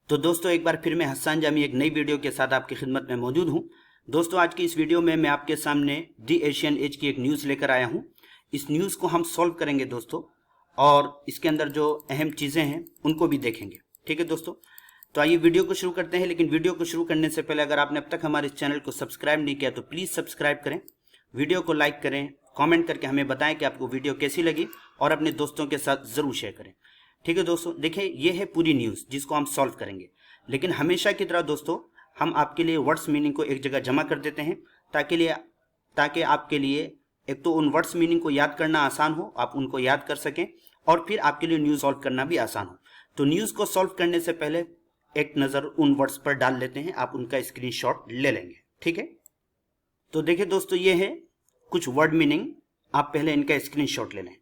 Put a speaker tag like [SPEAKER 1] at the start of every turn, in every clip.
[SPEAKER 1] तो दोस्तों एक बार फिर मैं हस्सान जामी एक नई वीडियो के साथ आपकी खिदमत में मौजूद हूं। दोस्तों आज की इस वीडियो में मैं आपके सामने दी एशियन एज की एक न्यूज़ लेकर आया हूं। इस न्यूज़ को हम सॉल्व करेंगे दोस्तों, और इसके अंदर जो अहम चीज़ें हैं उनको भी देखेंगे। ठीक है दोस्तों, तो आइए वीडियो को शुरू करते हैं। लेकिन वीडियो को शुरू करने से पहले अगर आपने अब तक हमारे इस चैनल को सब्सक्राइब नहीं किया तो प्लीज़ सब्सक्राइब करें, वीडियो को लाइक करें, कमेंट करके हमें बताएं कि आपको वीडियो कैसी लगी और अपने दोस्तों के साथ ज़रूर शेयर करें। ठीक है दोस्तों, देखिए ये है पूरी न्यूज़ जिसको हम सॉल्व करेंगे। लेकिन हमेशा की तरह दोस्तों हम आपके लिए वर्ड्स मीनिंग को एक जगह जमा कर देते हैं ताकि आपके लिए एक तो उन वर्ड्स मीनिंग को याद करना आसान हो, आप उनको याद कर सकें, और फिर आपके लिए न्यूज़ सॉल्व करना भी आसान हो। तो न्यूज़ को सॉल्व करने से पहले एक नज़र उन वर्ड्स पर डाल लेते हैं, आप उनका स्क्रीनशॉट ले लेंगे। ठीक है, तो देखिए दोस्तों ये है कुछ वर्ड मीनिंग, आप पहले इनका स्क्रीनशॉट ले लें।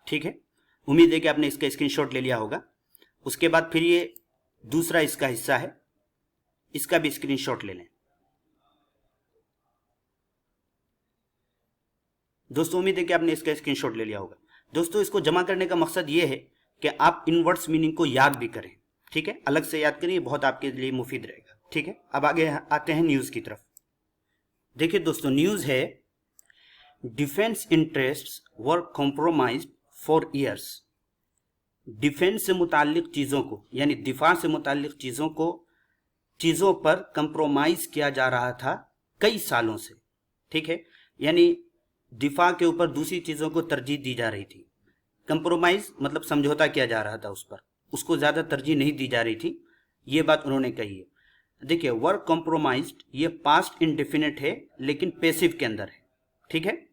[SPEAKER 1] ठीक है, उम्मीद है कि आपने इसका स्क्रीनशॉट ले लिया होगा। उसके बाद फिर ये दूसरा इसका हिस्सा है, इसका भी स्क्रीनशॉट ले लें। दोस्तों उम्मीद है कि आपने इसका स्क्रीनशॉट ले लिया होगा। दोस्तों इसको जमा करने का मकसद ये है कि आप इन वर्ड्स मीनिंग को याद भी करें। ठीक है, अलग से याद करें, बहुत आपके लिए मुफीद रहेगा। ठीक है, अब आगे आते हैं न्यूज़ की तरफ। देखिए दोस्तों न्यूज़ है, defence interests were compromised for years. Defence से मुताल्लिक चीज़ों को, यानी दिफा से मुताल्लिक चीज़ों पर कंप्रोमाइज़ किया जा रहा था कई सालों से। ठीक है, यानी दिफा के ऊपर दूसरी चीज़ों को तरजीह दी जा रही थी। कंप्रोमाइज़ मतलब समझौता किया जा रहा था उस पर, उसको ज़्यादा तरजीह नहीं दी जा रही थी, ये बात उन्होंने कही है। देखिए वर्क कॉम्प्रोमाइज्ड ये पास्ट इंडेफिनिट है लेकिन पैसिव के अंदर है। ठीक है,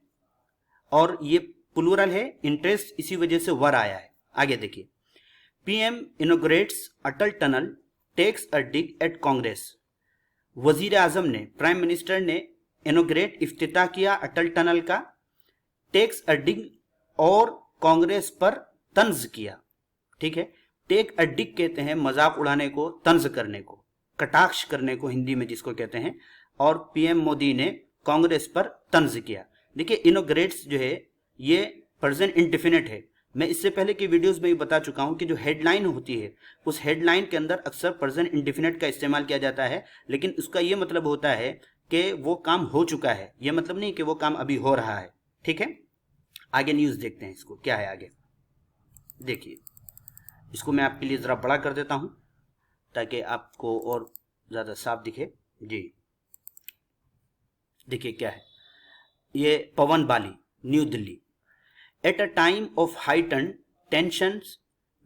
[SPEAKER 1] और ये प्लूरल है, इंटरेस्ट इसी वजह से वर आया है। आगे देखिए, PM inaugurates Atal tunnel takes a dig at Congress. वजीर आजम ने, प्राइम मिनिस्टर ने इनोग्रेट इफ्तिताह किया अटल टनल का, टेक्स अ डिग और कांग्रेस पर तंज किया। ठीक है, टेक अ डिग कहते हैं मजाक उड़ाने को, तंज करने को, कटाक्ष करने को हिंदी में जिसको कहते हैं, और पीएम मोदी ने कांग्रेस पर तंज किया। देखिए इनोग्रेट्स जो है ये प्रेजेंट इंडेफिनिट है। मैं इससे पहले की वीडियोस में भी बता चुका हूं कि जो हेडलाइन होती है उस हेडलाइन के अंदर अक्सर प्रेजेंट इंडेफिनिट का इस्तेमाल किया जाता है, लेकिन उसका ये मतलब होता है कि वो काम हो चुका है, ये मतलब नहीं कि वो काम अभी हो रहा है। ठीक है, आगे न्यूज देखते हैं, इसको क्या है आगे। देखिए इसको मैं आपके लिए जरा बड़ा कर देता हूं ताकि आपको और ज्यादा साफ दिखे। जी देखिए क्या है, ये Pawan Bali, New Delhi. At a time of heightened tensions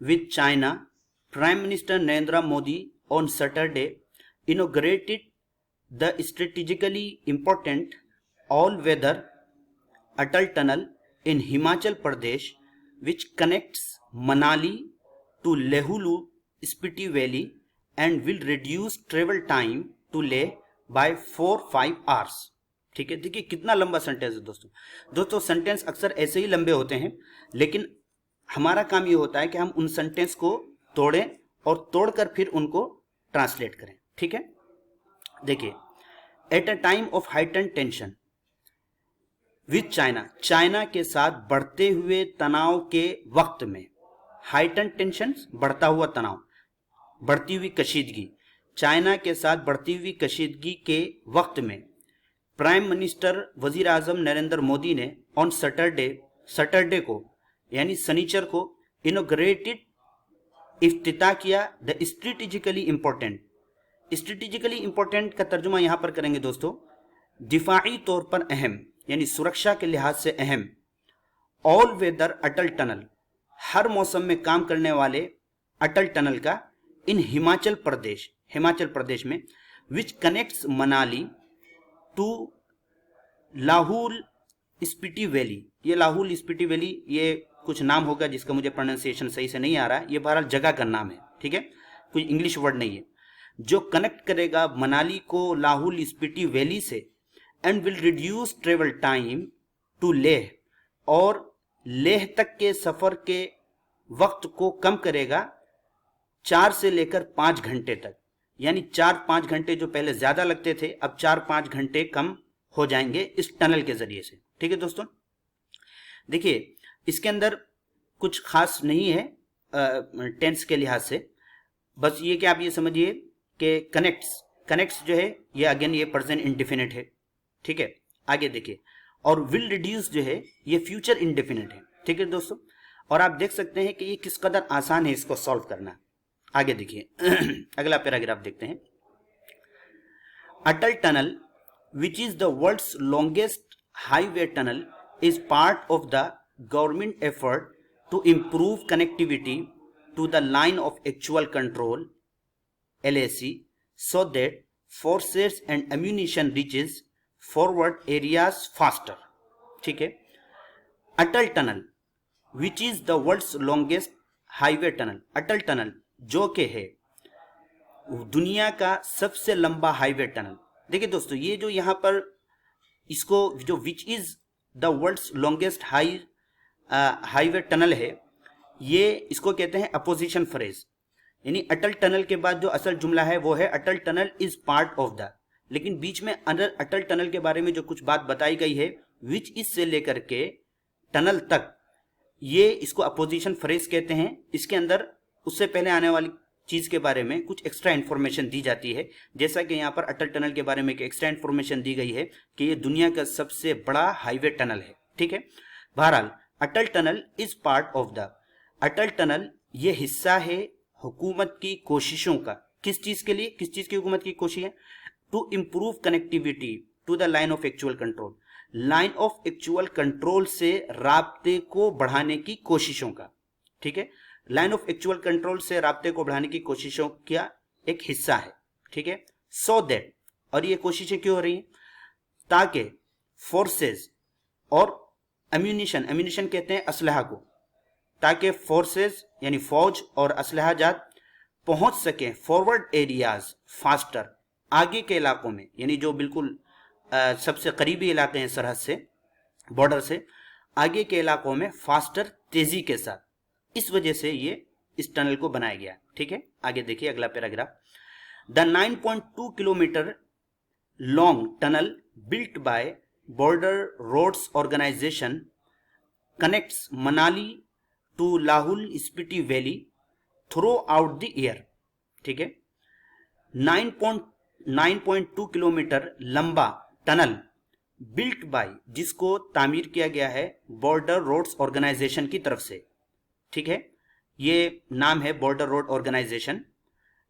[SPEAKER 1] with China, Prime Minister Narendra Modi on Saturday inaugurated the strategically important all-weather Atal Tunnel in Himachal Pradesh, which connects Manali to Lehulu Spiti Valley and will reduce travel time to Leh by 4-5 hours. ठीक है, देखिए कितना लंबा sentence है दोस्तों sentence अक्सर ऐसे ही लंबे होते हैं, लेकिन हमारा काम ये होता है कि हम उन सेंटेंस को तोड़ें और तोड़कर फिर उनको ट्रांसलेट करें। ठीक है, देखिए at a time of heighten tension with China, China के साथ बढ़ते हुए तनाव के वक्त में, हाइटन टेंशन बढ़ता हुआ तनाव, बढ़ती हुई कशीदगी, चाइना के साथ बढ़ती हुई कशीदगी के वक्त में प्राइम मिनिस्टर वजीर आजम नरेंद्र मोदी ने ऑन सैटरडे को यानी शनिचर को इनोग्रेटेड इफ्तिताह किया द स्ट्रेटेजिकली इंपॉर्टेंट का तर्जुमा यहां पर करेंगे दोस्तों, दिफाई तौर पर अहम, यानी सुरक्षा के लिहाज से अहम, ऑल वेदर अटल टनल, हर मौसम में काम करने वाले अटल टनल का, इन हिमाचल प्रदेश में, which connects Manali to Lahaul Spiti valley. ये लाहौल स्पीति वैली ये कुछ नाम होगा जिसका मुझे प्रोनाउंसिएशन सही से नहीं आ रहा है, ये बहरहाल जगह का नाम है। ठीक है, कोई इंग्लिश वर्ड नहीं है, जो कनेक्ट करेगा मनाली को लाहौल स्पीति वैली से, and will reduce travel time to Leh, और लेह तक के सफर के वक्त को कम करेगा 4 से लेकर 5 घंटे तक। यानी 4-5 घंटे जो पहले ज्यादा लगते थे अब 4-5 घंटे कम हो जाएंगे इस टनल के जरिए से। ठीक है दोस्तों, देखिए इसके अंदर कुछ खास नहीं है, टेंस के लिहाज से। बस ये कि आप ये समझिए कि कनेक्ट्स जो है ये अगेन ये प्रेजेंट इंडेफिनिट है, ठीक है। आगे देखिए, और विल रिड्यूस जो है ये फ्यूचर इंडेफिनिट है, ठीक है दोस्तों। और आप देख सकते हैं कि ये किस कदर आसान है इसको सॉल्व करना। आगे देखिए अगला पैराग्राफ देखते हैं। अटल tunnel which is the world's longest highway tunnel is part of the government effort to improve connectivity to the line of actual control LAC so that forces and ammunition reaches forward areas faster, ठीक है। Atal tunnel which is the world's longest highway tunnel, Atal tunnel जो के है दुनिया का सबसे लंबा highway tunnel. देखिए दोस्तों, ये जो यहाँ पर इसको जो which is the world's longest highway tunnel है, ये इसको कहते हैं अपोजिशन फ्रेज, यानी अटल टनल के बाद जो असल जुमला है वो है Atal tunnel is part of the, लेकिन बीच में अंदर अटल टनल के बारे में जो कुछ बात बताई गई है विच इज से लेकर के टनल तक, ये इसको अपोजिशन फ्रेज कहते हैं। इसके अंदर उससे पहले आने वाली चीज के बारे में कुछ एक्स्ट्रा इन्फॉर्मेशन दी जाती है, जैसा कि यहाँ पर अटल टनल के बारे में एक एक्स्ट्रा इन्फॉर्मेशन दी गई है कि ये दुनिया का सबसे बड़ा हाईवे टनल है, ठीक है। बहरहाल Atal tunnel is part of the, Atal tunnel ये हिस्सा है हुकूमत की कोशिशों का। किस चीज के लिए, किस चीज की हुकूमत की कोशिश है? To improve connectivity to the line of actual control, line of actual control से राब्ते को बढ़ाने की कोशिशों का, ठीक है। लाइन ऑफ एक्चुअल कंट्रोल से राब्ते को बढ़ाने की कोशिशों का एक हिस्सा है, ठीक है। सो दैट, और ये कोशिशें क्यों हो रही हैं? ताकि फोर्सेस और एम्यूनिशन, एम्यूनिशन कहते हैं असलहा को, ताकि फोर्सेस यानी फौज और असलहा जात पहुंच सके फॉरवर्ड एरियाज फास्टर, आगे के इलाकों में, यानी जो बिल्कुल सबसे करीबी इलाके हैं सरहद से, बॉर्डर से आगे के इलाकों में फास्टर, तेजी के साथ। इस वजह से ये इस टनल को बनाया गया, ठीक है। आगे देखिए अगला paragraph. The 9.2 kilometre long tunnel built by border roads organisation connects Manali to Lahaul Spiti valley throughout the year, ठीक है। 9.2 किलोमीटर लंबा टनल बिल्ट बाय, जिसको तामीर किया गया है बॉर्डर रोड्स ऑर्गेनाइजेशन की तरफ से, ठीक है। ये नाम है बॉर्डर रोड ऑर्गेनाइजेशन,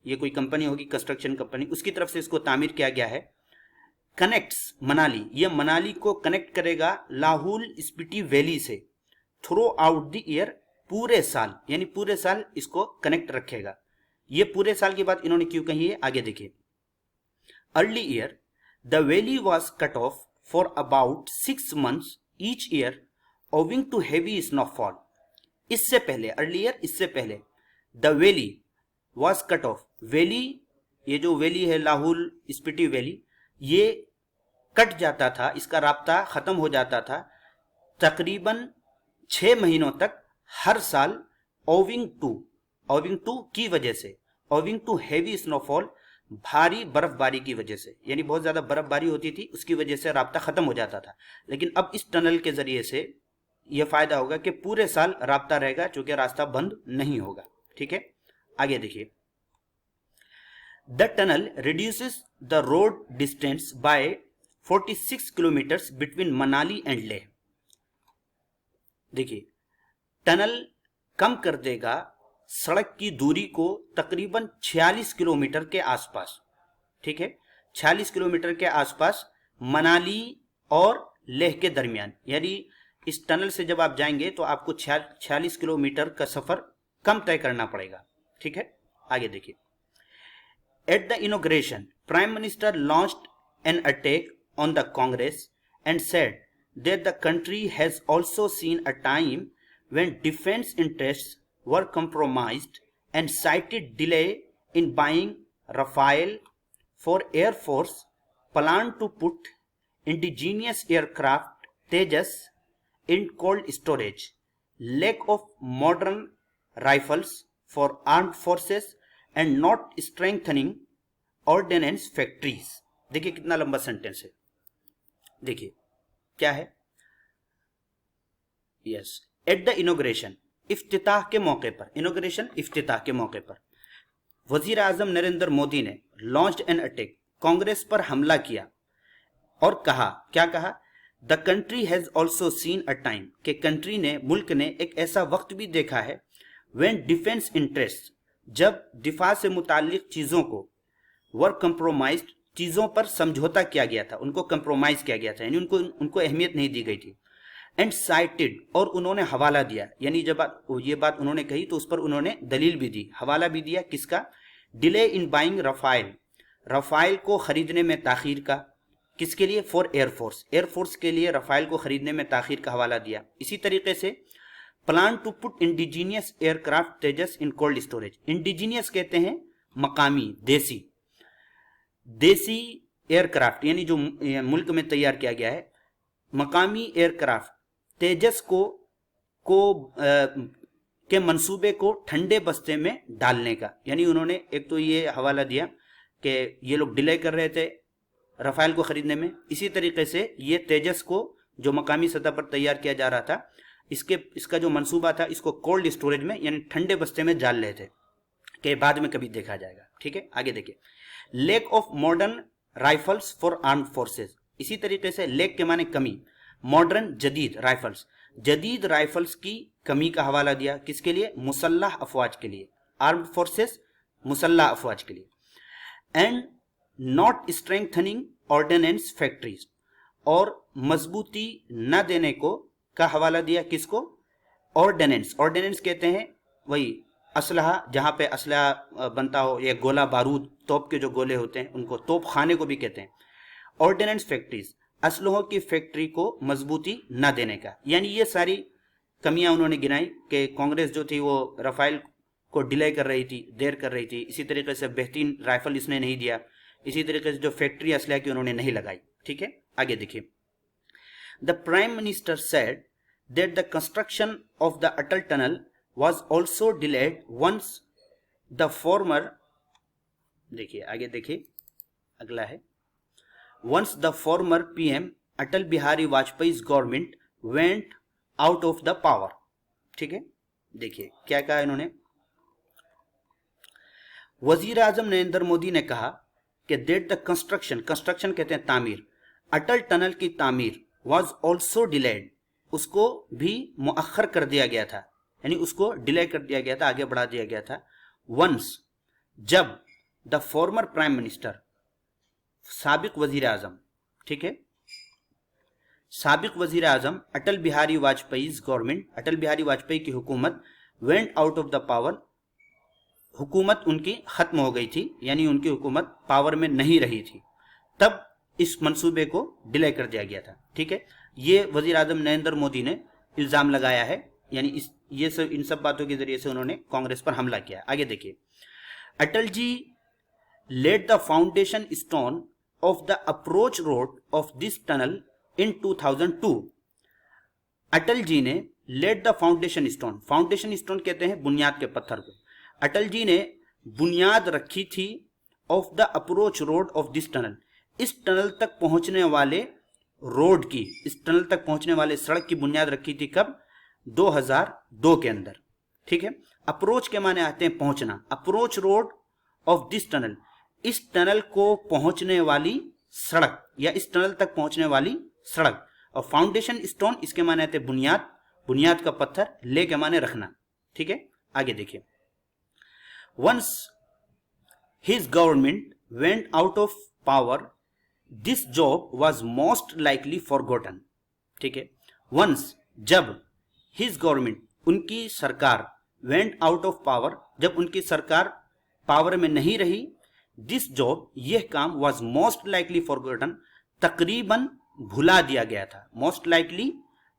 [SPEAKER 1] ये कोई कंपनी होगी, कंस्ट्रक्शन कंपनी, उसकी तरफ से इसको तामीर किया गया है। कनेक्ट्स मनाली, ये मनाली को कनेक्ट करेगा लाहौल स्पीति वैली से थ्रू आउट द ईयर, पूरे साल, यानी पूरे साल इसको कनेक्ट रखेगा। ये पूरे साल की बात इन्होंने क्यों कही है, आगे देखिए। Earlier the valley was cut off for about 6 months each year owing to heavy snowfall. इससे पहले, अर्ली ईयर इससे पहले, the valley was cut off, valley ये जो वैली है लाहौल स्पीति वैली, ये कट जाता था, इसका राब्ता खत्म हो जाता था तकरीबन 6 महीनों तक हर साल, ओविंग टू की वजह से, ओविंग टू हेवी स्नोफॉल, भारी बर्फबारी की वजह से, यानी बहुत ज्यादा बर्फबारी होती थी, उसकी वजह से राब्ता खत्म हो जाता था। लेकिन अब इस टनल के जरिए से यह फायदा होगा कि पूरे साल राब्ता रहेगा, चूंकि रास्ता बंद नहीं होगा, ठीक है। आगे देखिए। The tunnel reduces the road distance by 46 kilometres between Manali and Leh. देखिए, टनल कम कर देगा सड़क की दूरी को तकरीबन 46 किलोमीटर के आसपास, ठीक है। 46 किलोमीटर के आसपास मनाली और लेह के दरमियान, यानी इस टनल से जब आप जाएंगे तो आपको 46 किलोमीटर का सफर कम तय करना पड़ेगा, ठीक है। आगे देखिए। At the inauguration prime minister launched an attack on the Congress and said that the country has also seen a time when defence interests were compromised and cited delay in buying Rafale for Air Force plan to put indigenous aircraft Tejas in cold storage, lack of modern rifles for armed forces and not strengthening ordnance factories। देखिए कितना लंबा sentence है, देखिए क्या है। Yes, at the inauguration इफ्तिताह के मौके पर, इनॉग्रेशन इफ्तिताह के मौके पर वजीर आजम नरेंद्र मोदी ने लॉन्च्ड एन अटैक, कांग्रेस पर हमला किया और कहा, क्या कहा, the country has also seen a time, के कंट्री ने, मुल्क ने एक ऐसा वक्त भी देखा है, व्हेन डिफेंस इंटरेस्ट, जब दिफा से मुताल्लिक चीजों को, वर कंप्रोमाइज्ड, चीजों पर समझौता किया गया था, उनको कंप्रोमाइज किया गया था, यानी उनको अहमियत नहीं दी गई थी, एंड साइटेड, और उन्होंने हवाला दिया, यानी जब ये बात उन्होंने कही तो उस पर उन्होंने दलील भी दी, हवाला भी दिया, किसका, delay in buying Rafale, Rafale को खरीदने में ताखीर का, किसके लिए, फॉर एयरफोर्स, एयरफोर्स के लिए रफाइल को खरीदने में ताखीर का हवाला दिया। इसी तरीके से plan to put indigenous aircraft Tejas in cold storage, indigenous कहते हैं मकामी, देसी, देसी एयरक्राफ्ट, यानी जो मुल्क में तैयार किया गया है, मकामी एयरक्राफ्ट तेजस के मंसूबे को ठंडे बस्ते में डालने का, यानी उन्होंने एक तो ये हवाला दिया कि ये लोग डिले कर रहे थे रफाइल को खरीदने में, इसी तरीके से ये तेजस को जो मकामी सतह पर तैयार किया जा रहा था, इसका जो मंसूबा था, इसको कोल्ड स्टोरेज में यानी ठंडे बस्ते में डाल रहे थे कि बाद में कभी देखा जाएगा। ठीक है, आगे देखिए, lack of modern rifles for armed forces, इसी तरीके से लैक के माने कमी, मॉडर्न जदीद राइफल्स, जदीद राइफल्स की कमी का हवाला दिया, किसके लिए, मुसल्लाह अफवाज के लिए, आर्म्ड फोर्सेस मुसल्लाह अफवाज के लिए, and not strengthening ordnance factories, और मजबूती न देने को का हवाला दिया, किसको, ऑर्डिनेंस, ऑर्डिनेंस कहते हैं वही असलहा, जहां पे असलहा बनता हो, या गोला बारूद, तोप के जो गोले होते हैं उनको तोप खाने को भी कहते हैं, ऑर्डिनेंस फैक्ट्रीज, असलहों की फैक्ट्री को मजबूती न देने का, यानी ये सारी कमियां उन्होंने गिनाई कि कांग्रेस जो थी वो रफाइल को डिले कर रही थी, देर कर रही थी, इसी तरीके से बेहतरीन राइफल इसने नहीं दिया, इसी तरीके से जो फैक्ट्री असलहा की उन्होंने नहीं लगाई। ठीक है, आगे देखिए, the prime minister said that the construction of the Atal tunnel was also delayed once the former, देखिए आगे देखिए, अगला है, once the former PM Atal Bihari वाजपेयी's government went out of the power। ठीक है, देखिए क्या कहा इन्होंने, वजीर आजम नरेंद्र मोदी ने कहा कि दैट द कंस्ट्रक्शन, कंस्ट्रक्शन कहते हैं तामीर, अटल टनल की तामीर, was also delayed, उसको भी मुअख्खर कर दिया गया था, यानी उसको डिले कर दिया गया था, आगे बढ़ा दिया गया था, वंस, जब, द फॉर्मर प्राइम मिनिस्टर, साबिक वजीर आजम, ठीक है, साबिक वजीर आजम अटल बिहारी वाजपेयी गवर्नमेंट, अटल बिहारी वाजपेयी की हुकूमत, went out of the power, हुकूमत उनकी खत्म हो गई थी, यानी उनकी हुकूमत पावर में नहीं रही थी, तब इस मंसूबे को डिले कर दिया गया था। ठीक है, ये वजीर आजम नरेंद्र मोदी ने इल्जाम लगाया है, यानी ये सब, इन सब बातों के जरिए से उन्होंने कांग्रेस पर हमला किया। आगे देखिए, Atal ji laid the foundation stone of the approach road of this tunnel in 2002। Atal ji ने laid the foundation stone, foundation stone कहते हैं बुनियाद के पत्थर को, अटल जी ने बुनियाद रखी थी of the approach road of this tunnel, इस टनल तक पहुंचने वाले रोड की, इस टनल तक पहुंचने वाले सड़क की बुनियाद रखी थी कब, 2002 के अंदर। ठीक है, अप्रोच के माने आते हैं पहुंचना, approach road of this tunnel, इस टनल को पहुंचने वाली सड़क या इस टनल तक पहुंचने वाली सड़क, और फाउंडेशन स्टोन इसके माने आते हैं बुनियाद, बुनियाद का पत्थर, ले के माने रखना। ठीक है, आगे देखिए, once his government went out of power this job was most likely forgotten. ठीक है, वंस, जब, हिज गवर्नमेंट, उनकी सरकार, वेंट आउट ऑफ पावर, जब उनकी सरकार पावर में नहीं रही, दिस जॉब, यह काम, वॉज मोस्ट लाइकली फॉरगॉटन, तकरीबन भुला दिया गया था, मोस्ट लाइकली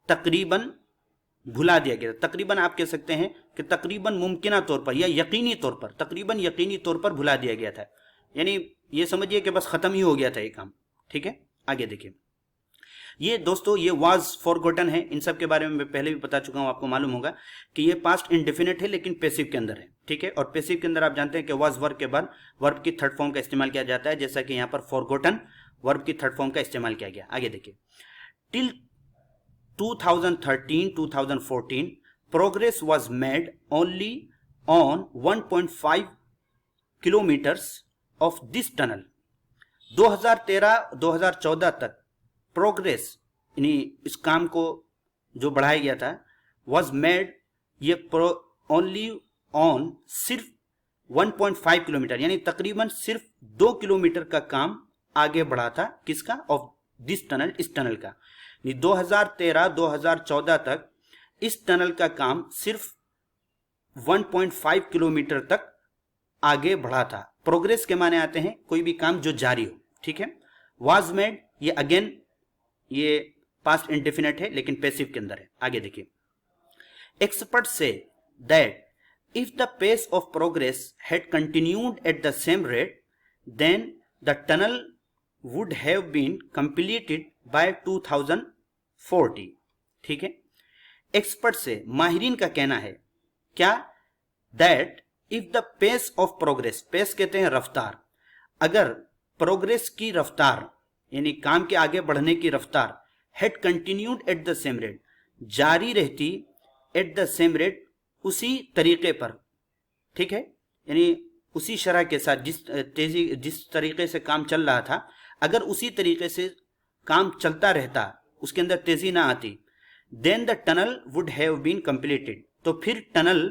[SPEAKER 1] तकरीबन भुला दिया गया था, तकरीबन आप कह सकते हैं कि तकरीबन मुमकिना तौर पर या यकीनी तौर पर, तकरीबन यकीनी तौर पर भुला दिया गया था, यानी ये समझिए कि बस खत्म ही हो गया था ये काम। ठीक है, आगे देखिए, ये दोस्तों ये वाज फॉरगॉटन है, इन सब के बारे में मैं पहले भी बता चुका हूं, आपको मालूम होगा कि ये पास्ट इंडेफिनिट है लेकिन पैसिव के अंदर है। ठीक है, और पैसिव के अंदर आप जानते हैं कि वाज वर्ब के बाद वर्ब की थर्ड फॉर्म का इस्तेमाल किया जाता है, जैसा कि यहाँ पर फॉरगॉटन वर्ब की थर्ड फॉर्म का इस्तेमाल किया गया। आगे देखिए, till 2013-2014 progress was made only on 1.5 kilometres of this tunnel. 2013-2014 तक प्रोग्रेस यानी इस काम को जो बढ़ाया गया था वॉज मेड ये ओनली ऑन सिर्फ 1.5 किलोमीटर यानी तकरीबन सिर्फ 2 किलोमीटर का काम आगे बढ़ा था। किसका? ऑफ दिस टनल, इस टनल का। 2013-2014 तक इस टनल का काम सिर्फ 1.5 किलोमीटर तक आगे बढ़ा था। प्रोग्रेस के माने आते हैं कोई भी काम जो जारी हो, ठीक है। वाज मेड ये अगेन ये पास्ट इंडेफिनिट है लेकिन पैसिव के अंदर है। आगे देखिए, expert say that if the pace of progress had continued at the same rate, then the tunnel would have been completed by 2040। ठीक है, एक्सपर्ट से माहिरीन का कहना है क्या? That if the pace of progress, pace कहते हैं रफ्तार, अगर प्रोग्रेस की रफ्तार यानी काम के आगे बढ़ने की रफ्तार had continued at the same rate, जारी रहती एट द सेम रेट, उसी तरीके पर, ठीक है, यानी उसी शरह के साथ जिस तरीके से काम चल रहा था, अगर उसी तरीके से काम चलता रहता, उसके अंदर तेजी ना आती, then the tunnel would have been completed, तो फिर टनल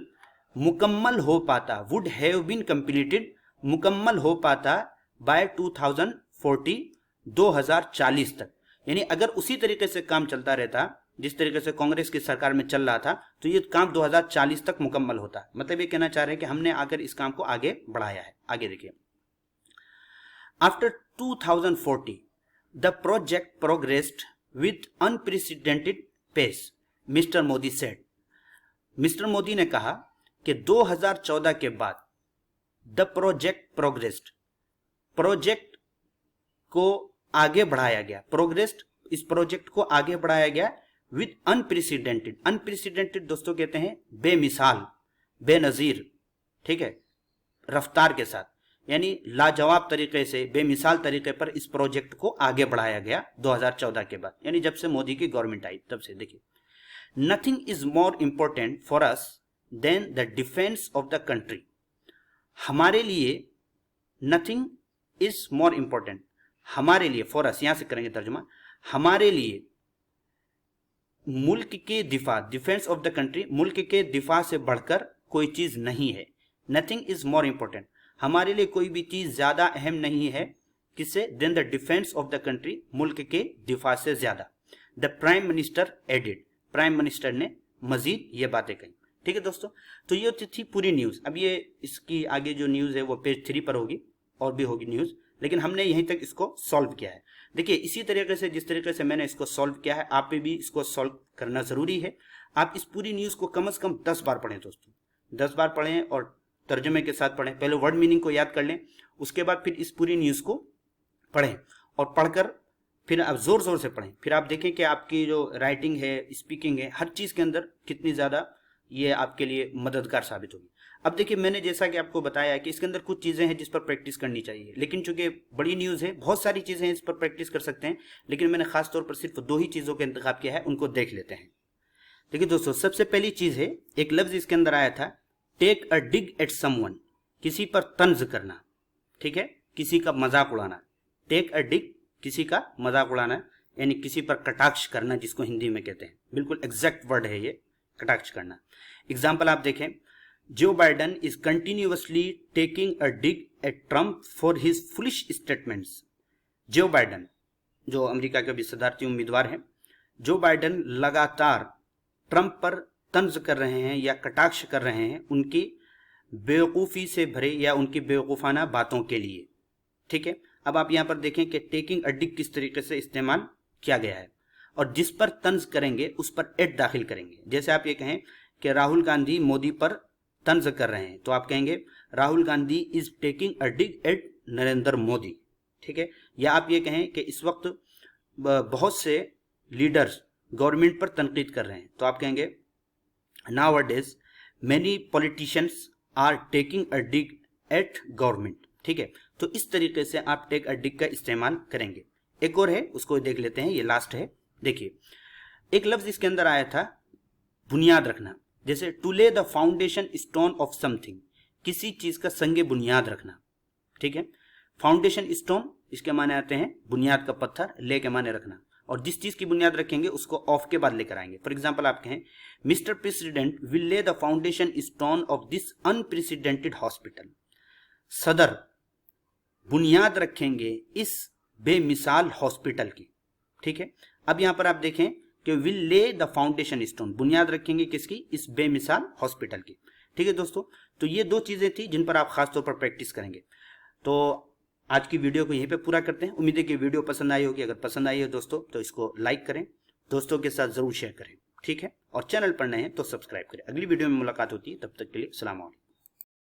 [SPEAKER 1] मुकम्मल हो पाता, वुड हैव बीन कंप्लीटेड मुकम्मल हो पाता बाय 2040 2040 तक। यानी अगर उसी तरीके से काम चलता रहता जिस तरीके से कांग्रेस की सरकार में चल रहा था तो ये काम 2040 तक मुकम्मल होता। मतलब ये कहना चाह रहे हैं कि हमने आकर इस काम को आगे बढ़ाया है। आगे देखिए, after 2040 the project progressed with unprecedented pace, mister Modi said. Mister Modi ने कहा कि 2014 के बाद द प्रोजेक्ट प्रोग्रेस्ड, प्रोजेक्ट को आगे बढ़ाया गया, प्रोग्रेस्ड इस प्रोजेक्ट को आगे बढ़ाया गया विद अनप्रेसिडेंटेड। अनप्रेसिडेंटेड दोस्तों कहते हैं बेमिसाल, बेनजीर, ठीक है, रफ्तार के साथ, यानी लाजवाब तरीके से, बेमिसाल तरीके पर इस प्रोजेक्ट को आगे बढ़ाया गया 2014 के बाद, यानी जब से मोदी की गवर्नमेंट आई तब से। देखिए, nothing is more important for us than the defence of the country. हमारे लिए नथिंग इज मोर इंपॉर्टेंट, हमारे लिए, फॉर अस यहां से करेंगे तर्जुमा, हमारे लिए मुल्क के दिफा, डिफेंस ऑफ द कंट्री, मुल्क के दिफा से बढ़कर कोई चीज नहीं है। नथिंग इज मोर इंपॉर्टेंट, हमारे लिए कोई भी चीज ज्यादा अहम नहीं है, किससे? Than the defence of the country, मुल्क के दिफा से ज्यादा। The prime minister added, prime minister ने मजीद ये बातें कही। ठीक है दोस्तों, तो ये थी पूरी न्यूज। अब ये इसकी आगे जो न्यूज है वो पेज 3 पर होगी, और भी होगी न्यूज, लेकिन हमने यहीं तक इसको सॉल्व किया है। देखिए, इसी तरीके से जिस तरीके से मैंने इसको सॉल्व किया है, आप पे भी इसको सॉल्व करना जरूरी है। आप इस पूरी न्यूज को कम से कम 10 बार पढ़ें दोस्तों, 10 बार पढ़ें और तर्जुमे के साथ पढ़ें। पहले वर्ड मीनिंग को याद कर लें, उसके बाद फिर इस पूरी न्यूज को पढ़ें, और पढ़कर फिर आप जोर जोर से पढ़ें। फिर आप देखें कि आपकी जो राइटिंग है, स्पीकिंग है, हर चीज के अंदर कितनी ज्यादा ये आपके लिए मददगार साबित होगी। अब देखिए, मैंने जैसा कि आपको बताया कि इसके अंदर कुछ चीजें हैं जिस पर प्रैक्टिस करनी चाहिए, लेकिन चूंकि बड़ी न्यूज है, बहुत सारी चीजें हैं इस पर प्रैक्टिस कर सकते हैं, लेकिन मैंने खास तौर पर सिर्फ 2 ही चीजों का इंतखाब किया है, उनको देख लेते हैं। देखिए दोस्तों, सबसे पहली चीज है, एक लफ्ज इसके अंदर आया था, take a dig at someone, किसी पर तंज करना, ठीक है, किसी का मजाक उड़ाना। टेक अ डिग, किसी का मजाक उड़ाना, यानी किसी पर कटाक्ष करना, जिसको हिंदी में कहते हैं, बिल्कुल एग्जैक्ट वर्ड है ये, कटाक्ष करना। एग्जाम्पल आप देखें, Joe Biden is continuously taking a dig at Trump for his foolish statements. Joe Biden, जो अमेरिका के भी सदारती उम्मीदवार हैं, जो बाइडन लगातार ट्रम्प पर तंज कर रहे हैं या कटाक्ष कर रहे हैं उनकी बेवकूफ़ी से भरे या उनकी बेवकूफ़ाना बातों के लिए। ठीक है, अब आप यहां पर देखें कि टेकिंग अ डिग किस तरीके से इस्तेमाल किया गया है, और जिस पर तंज करेंगे उस पर एट दाखिल करेंगे। जैसे आप ये कहें कि राहुल गांधी मोदी पर तंज कर रहे हैं, तो आप कहेंगे Rahul Gandhi is taking a dig at Narendra Modi. ठीक है, या आप ये कहें कि इस वक्त बहुत से लीडर्स गवर्नमेंट पर तनकीद कर रहे हैं, तो आप कहेंगे nowadays many politicians are taking a dig at government. ठीक है, तो इस तरीके से आप टेक अ डिग का इस्तेमाल करेंगे। एक और है, उसको देख लेते हैं, ये लास्ट है। देखिए, एक लफ्ज इसके अंदर आया था, बुनियाद रखना। जैसे टू ले the foundation stone of something, किसी चीज का संगे बुनियाद रखना, ठीक है। फाउंडेशन स्टोन इसके माने आते हैं बुनियाद का पत्थर, ले के माने रखना, और जिस चीज की बुनियाद रखेंगे उसको ऑफ के बाद लेकर आएंगे। फॉर एग्जाम्पल आप कहें mister president will lay the foundation stone of this unprecedented hospital, सदर बुनियाद रखेंगे इस बेमिसाल हॉस्पिटल की, ठीक है। अब यहां पर आप देखें कि will lay the foundation stone, बुनियाद रखेंगे किसकी, इस बेमिसाल हॉस्पिटल की, ठीक है दोस्तों। तो ये दो चीजें थी जिन पर आप खासतौर पर प्रैक्टिस करेंगे। तो आज की वीडियो को यहीं पे पूरा करते हैं। उम्मीद है कि वीडियो पसंद आई होगी। अगर पसंद आई हो दोस्तों तो इसको लाइक करें, दोस्तों के साथ जरूर शेयर करें, ठीक है। और चैनल पर नए हैं तो सब्सक्राइब करें। अगली वीडियो में मुलाकात होती है, तब तक के लिए अस्सलाम वालेकुम।